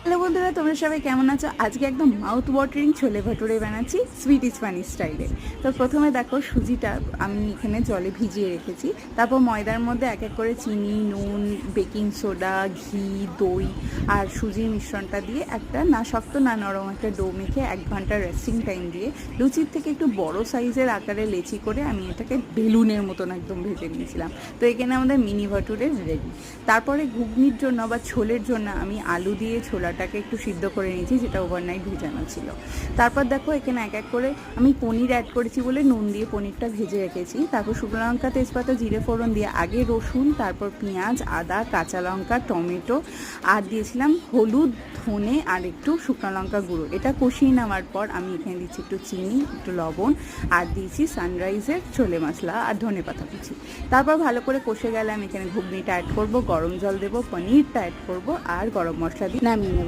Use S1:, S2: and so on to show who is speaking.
S1: Hello বন্ধুরা, তোমরা সবাই কেমন আছো? আজকে একদম মাউথ ওয়াটারিং ছোলে ভাটুরে বানাচ্ছি সুইট স্প্যানিশ স্টাইলে। তো প্রথমে দেখো, সুজিটা আমি এখানে জলে ভিজিয়ে রেখেছি। তারপর ময়দার মধ্যে এক এক করে চিনি, নুন, বেকিং সোডা, ঘি, দই আর সুজির মিশ্রণটা দিয়ে একটা না শক্ত না নরম একটা ডো মেখে 1 ঘন্টা রেস্টিং টাইম দিয়ে লুচির থেকে একটু বড় সাইজের আকারে লেচি করে আমি এটাকে বেলুনের মতন একদম ভেজে নিয়েছিলাম। তো এখানে আমাদের মিনি ভাটুরে রেডি। তারপরে ঘুগনির জন্য বা ছোলের জন্য আমি আলু দিয়ে ছোলাটাকে একটু সিদ্ধ করে নিয়েছি, যেটা ওভারনাইট ভিজানো ছিল। তারপর দেখো, এখানে এক এক করে আমি পনির অ্যাড করেছি বলে নুন দিয়ে পনিরটা ভেজে রেখেছি। তারপর শুকনো লঙ্কা, তেজপাতা, জিরে ফোড়ন দিয়ে আগে রসুন, তারপর পেঁয়াজ, আদা, কাঁচা লঙ্কা, টমেটো আর দিয়েছিলাম হলুদ, ধনে আর একটু শুকনো লঙ্কা গুঁড়ো। এটা কষিয়ে নেওয়ার পর আমি এখানে দিচ্ছি একটু চিনি, একটু লবণ আর দিয়েছি সানরাইজের ছোলে মশলা আর ধনে পাতা কুচি। তারপর ভালো করে কষে গেলে আমি এখানে ঘুগনিটা অ্যাড করব, গরম জল দেবো, পনিরটা অ্যাড করব আর গরম মশলা দিয়ে নামিয়ে নেব।